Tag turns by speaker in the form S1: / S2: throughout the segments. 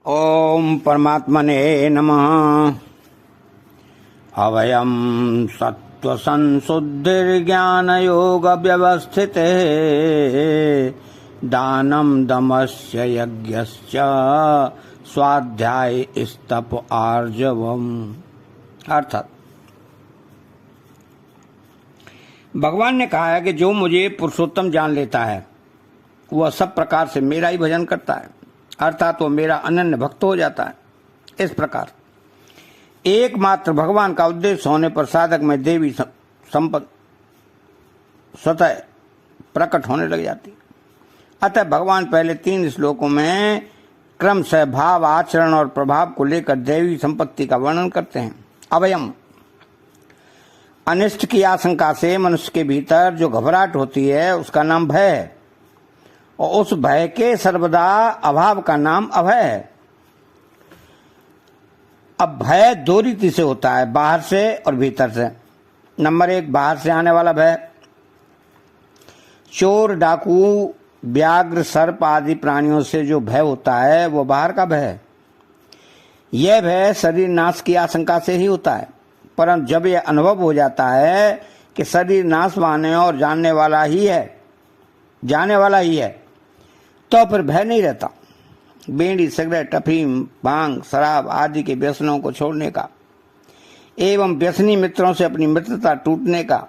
S1: ओम परमात्मने नमः। अवयम सत्व संशुद्धिर्ज्ञान योग व्यवस्थित दानम दमस्य यज्ञश्च स्वाध्याय स्तप आर्जवम। अर्थात भगवान ने कहा है कि जो मुझे पुरुषोत्तम जान लेता है वह सब प्रकार से मेरा ही भजन करता है, अर्थात वो मेरा अनन्य भक्त हो जाता है। इस प्रकार एकमात्र भगवान का उद्देश्य होने पर साधक में देवी संपत्ति स्वतः प्रकट होने लग जाती है। अतः भगवान पहले 3 श्लोकों में क्रमशः भाव, आचरण और प्रभाव को लेकर देवी संपत्ति का वर्णन करते हैं। अवयम, अनिष्ट की आशंका से मनुष्य के भीतर जो घबराहट होती है उसका नाम भय है, और उस भय के सर्वदा अभाव का नाम अभय है। अब भय 2 रीति से होता है, बाहर से और भीतर से। नंबर 1, बाहर से आने वाला भय। चोर, डाकू, व्याघ्र, सर्प आदि प्राणियों से जो भय होता है वो बाहर का भय है। यह भय शरीर नाश की आशंका से ही होता है, परंतु जब यह अनुभव हो जाता है कि शरीर नाश पाने और जाने वाला ही है, तो फिर भय नहीं रहता। बीड़ी, सिगरेट, अफीम, भांग, शराब आदि के व्यसनों को छोड़ने का एवं व्यसनी मित्रों से अपनी मित्रता टूटने का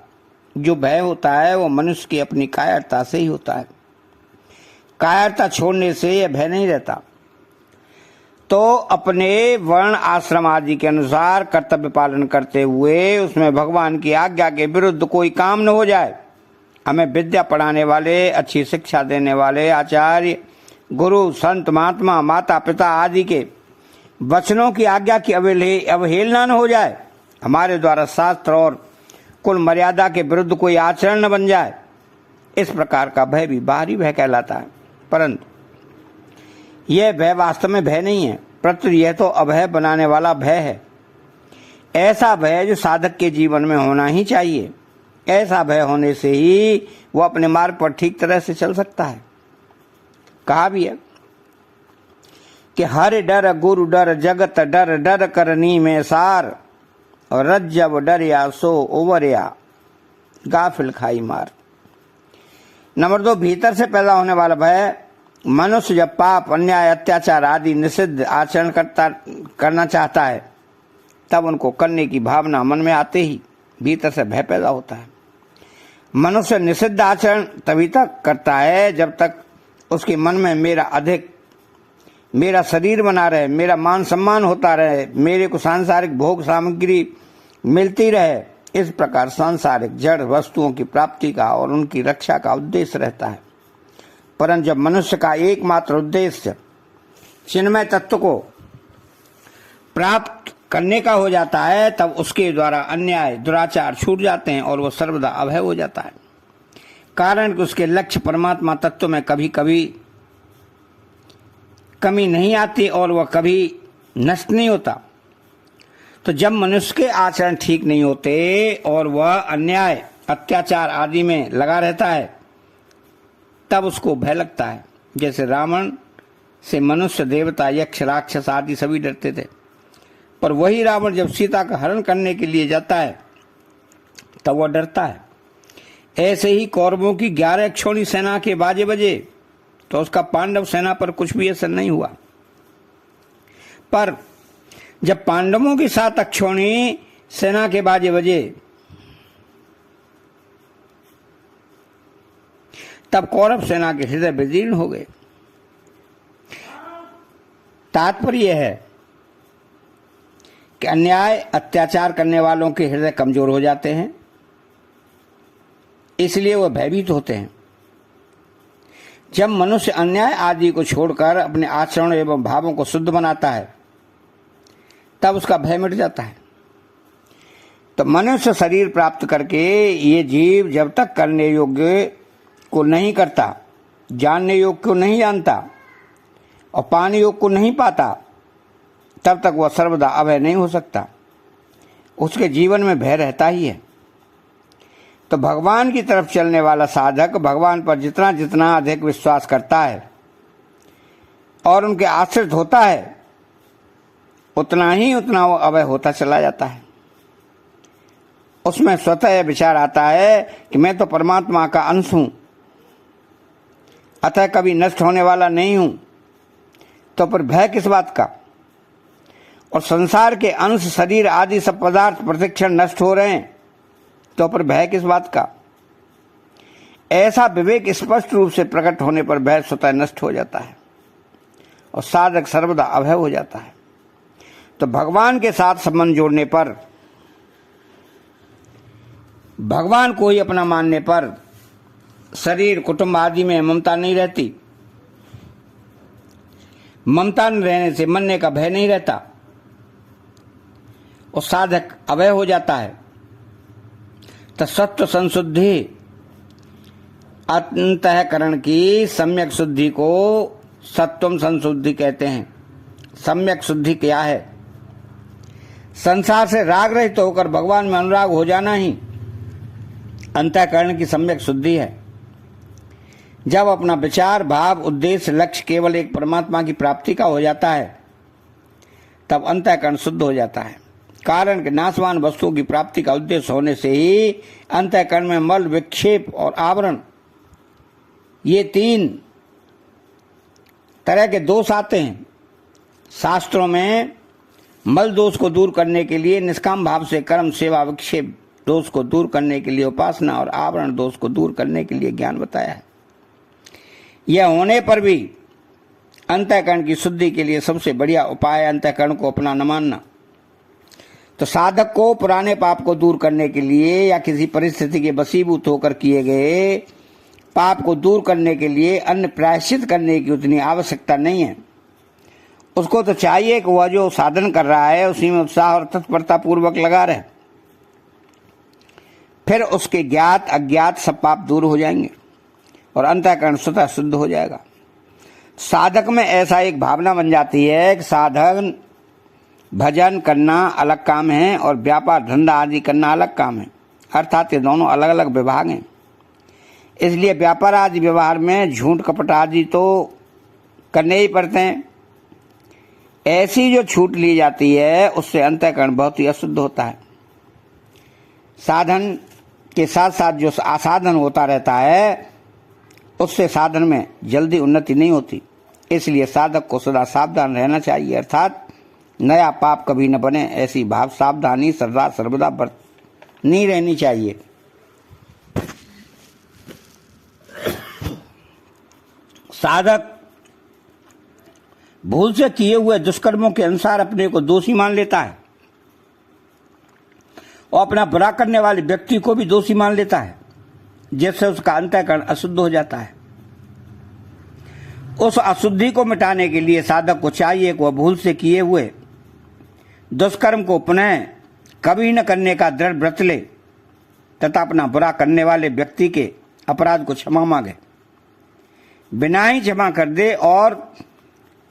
S1: जो भय होता है वो मनुष्य की अपनी कायरता से ही होता है। कायरता छोड़ने से यह भय नहीं रहता। तो अपने वर्ण आश्रम आदि के अनुसार कर्तव्य पालन करते हुए उसमें भगवान की आज्ञा के विरुद्ध कोई काम न हो जाए। हमें विद्या पढ़ाने वाले, अच्छी शिक्षा देने वाले आचार्य, गुरु, संत, महात्मा, माता पिता आदि के वचनों की आज्ञा की अवहेलना न हो जाए। हमारे द्वारा शास्त्र और कुल मर्यादा के विरुद्ध कोई आचरण न बन जाए। इस प्रकार का भय भी बाहरी भय कहलाता है, परंतु यह भय वास्तव में भय नहीं है, प्रत्युत यह तो अभय बनाने वाला भय है। ऐसा भय जो साधक के जीवन में होना ही चाहिए। ऐसा भय होने से ही वो अपने मार्ग पर ठीक तरह से चल सकता है। कहा भी है कि हर डर गुरु डर, जगत डर, डर करनी में सार, और रज्जब डरिया सो उवरिया, गाफिल खाई मार। नंबर 2, भीतर से पैदा होने वाला भय। मनुष्य जब पाप, अन्याय, अत्याचार आदि निषिद्ध आचरण करना चाहता है तब उनको करने की भावना मन में आते ही भीतर से भय पैदा होता है। मनुष्य निषिद्ध आचरण तभी तक करता है जब तक उसके मन में मेरा शरीर बना रहे, मेरा मान सम्मान होता रहे, मेरे को सांसारिक भोग सामग्री मिलती रहे। इस प्रकार सांसारिक जड़ वस्तुओं की प्राप्ति का और उनकी रक्षा का उद्देश्य रहता है। परंतु जब मनुष्य का एकमात्र उद्देश्य चिन्मय तत्व को प्राप्त करने का हो जाता है तब उसके द्वारा अन्याय, दुराचार छूट जाते हैं और वह सर्वदा अभय हो जाता है। कारण कि उसके लक्ष्य परमात्मा तत्व में कभी कभी कमी नहीं आती और वह कभी नष्ट नहीं होता। तो जब मनुष्य के आचरण ठीक नहीं होते और वह अन्याय, अत्याचार आदि में लगा रहता है तब उसको भय लगता है। जैसे रावण से मनुष्य, देवता, यक्ष, राक्षस आदि सभी डरते थे, पर वही रावण जब सीता का हरण करने के लिए जाता है तब वह डरता है। ऐसे ही कौरवों की 11 अक्षौणी सेना के बाजे बजे तो उसका पांडव सेना पर कुछ भी असर नहीं हुआ, पर जब पांडवों की 7 अक्षौणी सेना के बाजे बजे तब कौरव सेना के हृदय विदीर्ण हो गए। तात्पर्य है कि अन्याय, अत्याचार करने वालों के हृदय कमजोर हो जाते हैं, इसलिए वह भयभीत होते हैं। जब मनुष्य अन्याय आदि को छोड़कर अपने आचरण एवं भावों को शुद्ध बनाता है तब उसका भय मिट जाता है। तो मनुष्य शरीर प्राप्त करके ये जीव जब तक करने योग्य को नहीं करता, जानने योग्य को नहीं जानता और पाने योग्य को नहीं पाता तब तक वह सर्वदा अभय नहीं हो सकता। उसके जीवन में भय रहता ही है। तो भगवान की तरफ चलने वाला साधक भगवान पर जितना जितना अधिक विश्वास करता है और उनके आश्रित होता है उतना वो अभय होता चला जाता है। उसमें स्वतः यह विचार आता है कि मैं तो परमात्मा का अंश हूं, अतः कभी नष्ट होने वाला नहीं हूं, तो फिर भय किस बात का। और संसार के अंश शरीर आदि सब पदार्थ प्रतिक्षण नष्ट हो रहे हैं, तो फिर भय किस बात का। ऐसा विवेक स्पष्ट रूप से प्रकट होने पर भय स्वतः नष्ट हो जाता है और साधक सर्वदा अभय हो जाता है। तो भगवान के साथ संबंध जोड़ने पर, भगवान को ही अपना मानने पर शरीर कुटुंब आदि में ममता नहीं रहती। ममता न रहने से मरने का भय नहीं रहता और साधक अभय हो जाता है। तो सत्व संशुद्धि अंतःकरण की सम्यक शुद्धि को सत्वम संशुद्धि कहते हैं। सम्यक शुद्धि क्या है? संसार से राग रहित होकर भगवान में अनुराग हो जाना ही अंतःकरण की सम्यक शुद्धि है। जब अपना विचार, भाव, उद्देश्य, लक्ष्य केवल एक परमात्मा की प्राप्ति का हो जाता है, तब अंतःकरण शुद्ध हो जाता है। कारण कि नाशवान वस्तुओं की प्राप्ति का उद्देश्य होने से ही अंतःकरण में मल, विक्षेप और आवरण, ये 3 तरह के दोष आते हैं। शास्त्रों में मल दोष को दूर करने के लिए निष्काम भाव से कर्म, सेवा, विक्षेप दोष को दूर करने के लिए उपासना और आवरण दोष को दूर करने के लिए ज्ञान बताया है। यह होने पर भी अंतःकरण की शुद्धि के लिए सबसे बढ़िया उपाय है अंतःकरण को अपना न मानना। तो साधक को पुराने पाप को दूर करने के लिए या किसी परिस्थिति के वशीभूत होकर किए गए पाप को दूर करने के लिए अन्य प्रायश्चित करने की उतनी आवश्यकता नहीं है। उसको तो चाहिए कि वह जो साधन कर रहा है उसी में उत्साह और तत्परता पूर्वक लगा रहे, फिर उसके ज्ञात अज्ञात सब पाप दूर हो जाएंगे और अंतःकरण स्वतः शुद्ध हो जाएगा। साधक में ऐसा एक भावना बन जाती है कि साधन भजन करना अलग काम है और व्यापार धंधा आदि करना अलग काम है, अर्थात ये दोनों अलग अलग विभाग हैं। इसलिए व्यापार आदि व्यवहार में झूठ कपट आदि तो करने ही पड़ते हैं। ऐसी जो छूट ली जाती है उससे अंतःकरण बहुत ही अशुद्ध होता है। साधन के साथ साथ जो असाधन होता रहता है उससे साधन में जल्दी उन्नति नहीं होती। इसलिए साधक को सदा सावधान रहना चाहिए, अर्थात नया पाप कभी न बने ऐसी भाव सावधानी सदा सर्वदा बरतनी रहनी चाहिए। साधक भूल से किए हुए दुष्कर्मों के अनुसार अपने को दोषी मान लेता है और अपना बुरा करने वाले व्यक्ति को भी दोषी मान लेता है, जिससे उसका अंतःकरण अशुद्ध हो जाता है। उस अशुद्धि को मिटाने के लिए साधक को चाहिए कि वह भूल से किए हुए दुष्कर्म को पुनः कभी न करने का दृढ़ व्रत ले तथा अपना बुरा करने वाले व्यक्ति के अपराध को क्षमा मांगे, बिना ही क्षमा कर दे और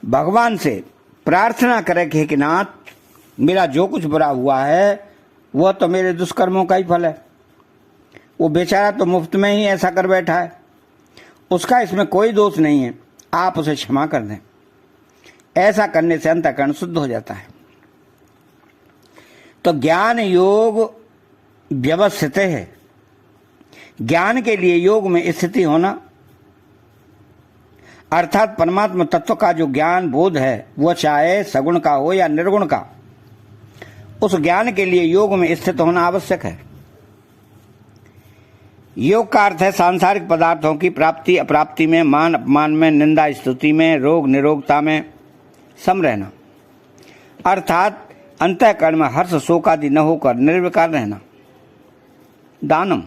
S1: भगवान से प्रार्थना करे कि नाथ मेरा जो कुछ बुरा हुआ है वह तो मेरे दुष्कर्मों का ही फल है। वो बेचारा तो मुफ्त में ही ऐसा कर बैठा है, उसका इसमें कोई दोष नहीं है, आप उसे क्षमा कर दें। ऐसा करने से अंतःकरण शुद्ध हो जाता है। तो ज्ञान योग व्यवस्थित है। ज्ञान के लिए योग में स्थिति होना, अर्थात परमात्मा तत्व का जो ज्ञान बोध है वह चाहे सगुण का हो या निर्गुण का, उस ज्ञान के लिए योग में स्थित होना आवश्यक है। योग का अर्थ है सांसारिक पदार्थों की प्राप्ति अप्राप्ति में, मान अपमान में, निंदा स्तुति में, रोग निरोगता में सम रहना, अर्थात अंतःकरण में हर्ष शोक आदि न होकर निर्विकार रहना। दानम,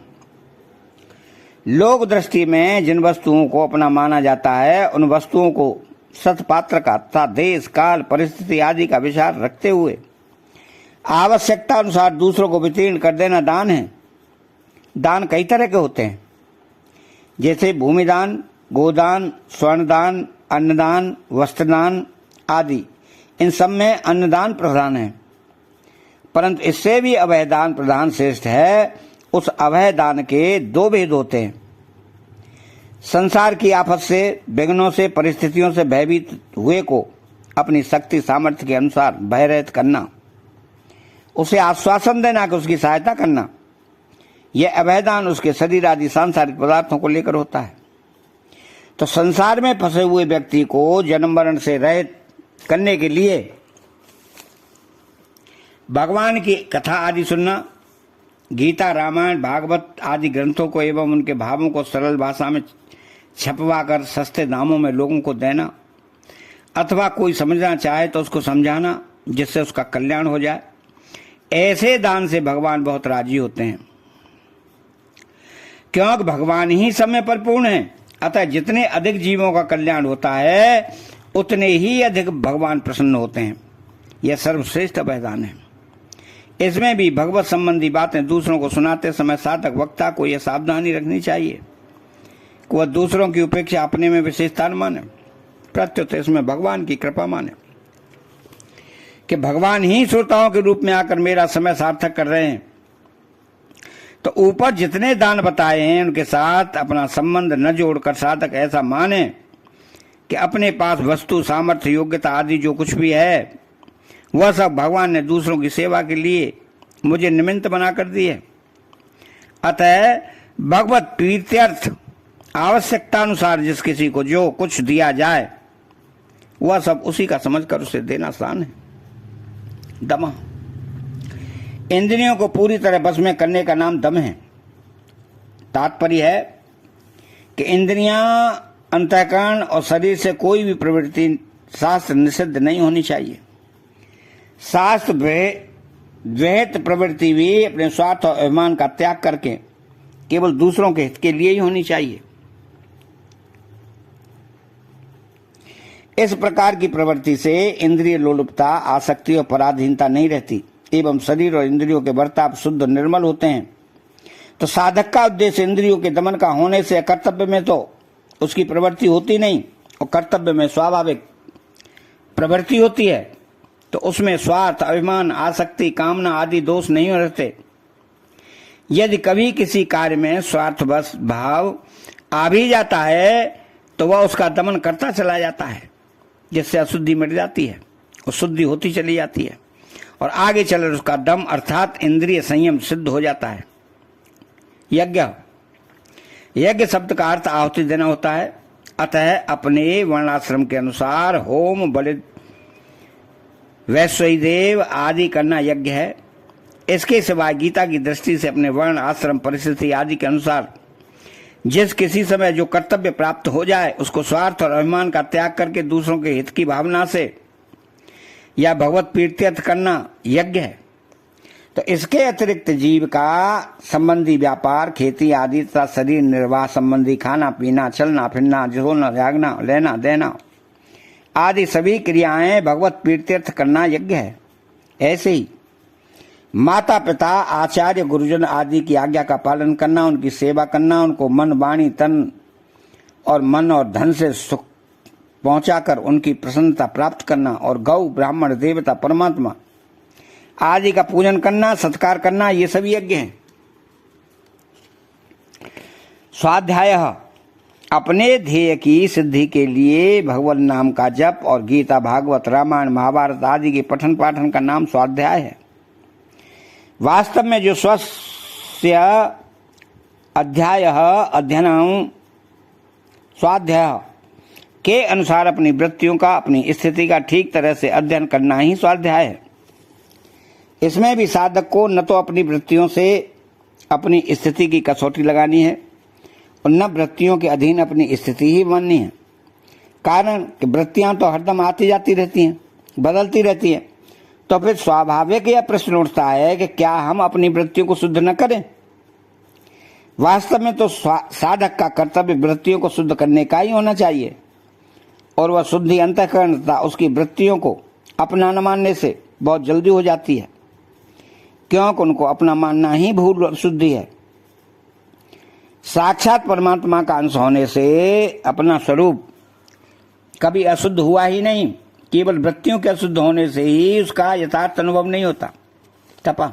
S1: लोक दृष्टि में जिन वस्तुओं को अपना माना जाता है उन वस्तुओं को सत्पात्र का तथा देश काल परिस्थिति आदि का विचार रखते हुए आवश्यकता अनुसार दूसरों को वितीर्ण कर देना दान है। दान कई तरह के होते हैं, जैसे भूमिदान, गोदान, स्वर्णदान, अन्नदान, वस्त्रदान आदि। इन सब में अन्नदान प्रधान है, परंतु इससे भी अभय दान प्रधान श्रेष्ठ है। उस अभय दान के 2 भेद होते हैं। संसार की आफत से, विघ्नों से, परिस्थितियों से भयभीत हुए को अपनी शक्ति सामर्थ्य के अनुसार भय रहित करना, उसे आश्वासन देना कि उसकी सहायता करना, यह अभयदान उसके शरीर आदि सांसारिक पदार्थों को लेकर होता है। तो संसार में फंसे हुए व्यक्ति को जन्म मरण से रहित करने के लिए भगवान की कथा आदि सुनना, गीता, रामायण, भागवत आदि ग्रंथों को एवं उनके भावों को सरल भाषा में छपवा कर सस्ते दामों में लोगों को देना, अथवा कोई समझना चाहे तो उसको समझाना जिससे उसका कल्याण हो जाए, ऐसे दान से भगवान बहुत राजी होते हैं। क्योंकि भगवान ही समय पर पूर्ण है, अतः जितने अधिक जीवों का कल्याण होता है उतने ही अधिक भगवान प्रसन्न होते हैं। यह सर्वश्रेष्ठ अभयदान है। इसमें भी भगवत संबंधी बातें दूसरों को सुनाते समय साधक वक्ता को यह सावधानी रखनी चाहिए कि वह दूसरों की उपेक्षा अपने में विशेषता न माने, प्रत्युत इसमें भगवान की कृपा माने कि भगवान ही श्रोताओं के रूप में आकर मेरा समय सार्थक कर रहे हैं। तो ऊपर जितने दान बताए हैं उनके साथ अपना संबंध न जोड़कर साधक ऐसा माने कि अपने पास वस्तु, सामर्थ्य, योग्यता आदि जो कुछ भी है वह सब भगवान ने दूसरों की सेवा के लिए मुझे निमित्त बना कर दी है। अतः भगवत प्रीत्यर्थ आवश्यकता अनुसार जिस किसी को जो कुछ दिया जाए वह सब उसी का समझकर उसे देना आसान है। दम, इंद्रियों को पूरी तरह बस में करने का नाम दम है। तात्पर्य है कि इंद्रियां, अंतःकरण और शरीर से कोई भी प्रवृत्ति शास्त्र निषिद्ध नहीं होनी चाहिए। शास्त्र विहित प्रवृत्ति भी अपने स्वार्थ और अभिमान का त्याग करके केवल दूसरों के हित के लिए ही होनी चाहिए। इस प्रकार की प्रवृत्ति से इंद्रिय लोलुपता, आसक्ति और पराधीनता नहीं रहती एवं शरीर और इंद्रियों के बर्ताव शुद्ध निर्मल होते हैं। तो साधक का उद्देश्य इंद्रियों के दमन का होने से कर्तव्य में तो उसकी प्रवृत्ति होती नहीं और कर्तव्य में स्वाभाविक प्रवृत्ति होती है, तो उसमें स्वार्थ, अभिमान, आसक्ति, कामना आदि दोष नहीं रहते। यदि कभी किसी कार्य में स्वार्थवश भाव आ भी जाता है तो वह उसका दमन करता चला जाता है, जिससे अशुद्धि मिट जाती है और शुद्धि होती चली जाती है और आगे चलकर उसका दम अर्थात इंद्रिय संयम सिद्ध हो जाता है। यज्ञ शब्द का अर्थ आहुति देना होता है। अतः अपने वर्णाश्रम के अनुसार होम, बलि, वैश्वदेव आदि करना यज्ञ है। इसके सिवाय गीता की दृष्टि से अपने वर्ण, आश्रम, परिस्थिति आदि के अनुसार जिस किसी समय जो कर्तव्य प्राप्त हो जाए उसको स्वार्थ और अभिमान का त्याग करके दूसरों के हित की भावना से या भगवत प्रीत्यर्थ करना यज्ञ है। तो इसके अतिरिक्त जीव का संबंधी व्यापार, खेती आदि तथा शरीर निर्वाह संबंधी खाना पीना, चलना फिरना, सोना, जागना, लेना देना आदि सभी क्रियाएं भगवत प्रीत्यर्थ करना यज्ञ है। ऐसे ही माता पिता, आचार्य, गुरुजन आदि की आज्ञा का पालन करना, उनकी सेवा करना, उनको मन, वाणी, तन और मन और धन से सुख पहुंचाकर उनकी प्रसन्नता प्राप्त करना और गौ, ब्राह्मण, देवता, परमात्मा आदि का पूजन करना, सत्कार करना, ये सभी यज्ञ हैं। स्वाध्याय, अपने ध्येय की सिद्धि के लिए भगवान नाम का जप और गीता, भागवत, रामायण, महाभारत आदि के पठन पाठन का नाम स्वाध्याय है। वास्तव में जो स्वस्य अध्याय अध्ययन स्वाध्याय के अनुसार अपनी वृत्तियों का, अपनी स्थिति का ठीक तरह से अध्ययन करना ही स्वाध्याय है। इसमें भी साधक को न तो अपनी वृत्तियों से अपनी स्थिति की कसौटी लगानी है और न वृत्तियों के अधीन अपनी स्थिति ही माननी है। कारण कि वृत्तियां तो हरदम आती जाती रहती हैं, बदलती रहती हैं। तो फिर स्वाभाविक यह प्रश्न उठता है कि क्या हम अपनी वृत्तियों को शुद्ध न करें। वास्तव में तो साधक का कर्तव्य वृत्तियों को शुद्ध करने का ही होना चाहिए और वह शुद्धि अंतःकरण तथा उसकी वृत्तियों को अपना न मानने से बहुत जल्दी हो जाती है, क्योंकि उनको अपना मानना ही भूल शुद्धि है। साक्षात परमात्मा का अंश होने से अपना स्वरूप कभी अशुद्ध हुआ ही नहीं, केवल वृत्तियों के अशुद्ध होने से ही उसका यथार्थ अनुभव नहीं होता। तपा,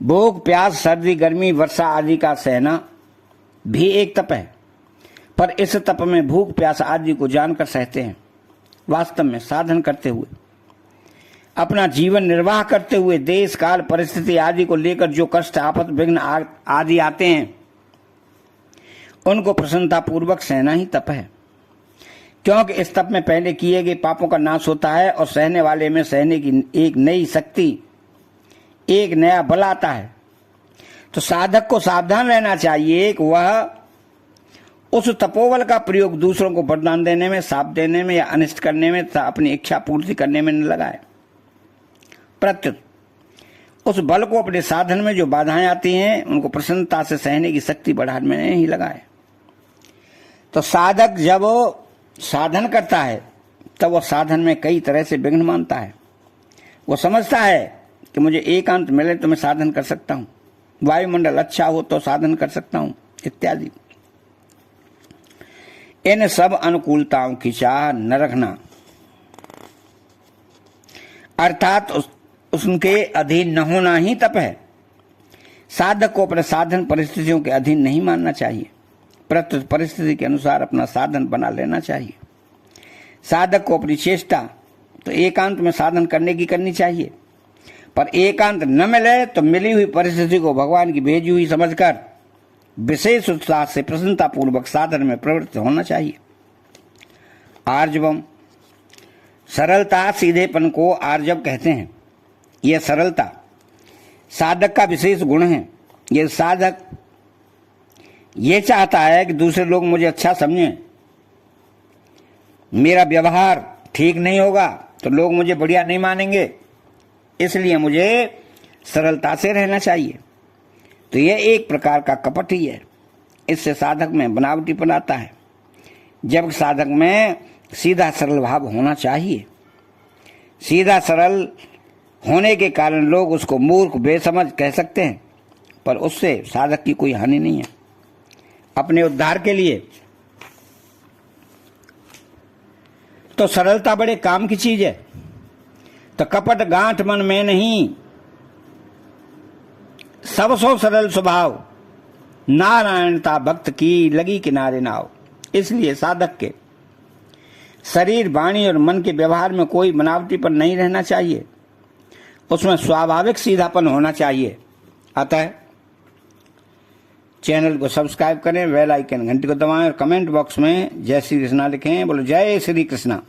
S1: भूख, प्यास, सर्दी, गर्मी, वर्षा आदि का सहना भी एक तप है, पर इस तप में भूख, प्यास आदि को जानकर सहते हैं। वास्तव में साधन करते हुए, अपना जीवन निर्वाह करते हुए देश काल परिस्थिति आदि को लेकर जो कष्ट आपद विघ्न आदि आते हैं उनको प्रसन्नता पूर्वक सहना ही तप है। क्योंकि इस तप में पहले किए गए पापों का नाश होता है और सहने वाले में सहने की एक नई शक्ति, एक नया बल आता है। तो साधक को सावधान रहना चाहिए कि वह उस तपोबल का प्रयोग दूसरों को वरदान देने में, साप देने में या अनिष्ट करने में तथा अपनी इच्छा पूर्ति करने में न लगाए। प्रत्युत उस बल को अपने साधन में जो बाधाएं आती हैं उनको प्रसन्नता से सहने की शक्ति बढ़ाने में ही लगाए। तो साधक जब साधन करता है तब वह साधन में कई तरह से विघ्न मानता है। वो समझता है कि मुझे एकांत मिले तो मैं साधन कर सकता हूँ, वायुमंडल अच्छा हो तो साधन कर सकता हूँ इत्यादि। इन सब अनुकूलताओं की चाह न रखना, अर्थात उनके अधीन न होना ही तप है। साधक को अपने साधन परिस्थितियों के अधीन नहीं मानना चाहिए, प्रत्युत परिस्थिति के अनुसार अपना साधन बना लेना चाहिए। साधक को अपनी चेष्टा तो एकांत में साधन करने की करनी चाहिए, पर एकांत न मिले तो मिली हुई परिस्थिति को भगवान की भेजी हुई समझकर विशेष उत्साह से प्रसन्नता पूर्वक साधन में प्रवृत्त होना चाहिए। आर्जवम, सरलता सीधेपन को आर्जव कहते हैं। यह सरलता साधक का विशेष गुण है। यह साधक ये चाहता है कि दूसरे लोग मुझे अच्छा समझें, मेरा व्यवहार ठीक नहीं होगा तो लोग मुझे बढ़िया नहीं मानेंगे, इसलिए मुझे सरलता से रहना चाहिए। तो यह एक प्रकार का कपट ही है। इससे साधक में बनावटीपन आता है, जब साधक में सीधा सरल भाव होना चाहिए। सीधा सरल होने के कारण लोग उसको मूर्ख बेसमझ कह सकते हैं, पर उससे साधक की कोई हानि नहीं है। अपने उद्धार के लिए तो सरलता बड़े काम की चीज है। तो कपट गांठ मन में नहीं, सब सो सरल स्वभाव, नारायणता भक्त की लगी किनारे नाव। इसलिए साधक के शरीर, वाणी और मन के व्यवहार में कोई बनावटीपन नहीं रहना चाहिए, उसमें स्वाभाविक सीधापन होना चाहिए। अतः चैनल को सब्सक्राइब करें, बेल आइकन घंटी को दबाएं और कमेंट बॉक्स में जय श्री कृष्णा लिखें। बोलो जय श्री कृष्णा।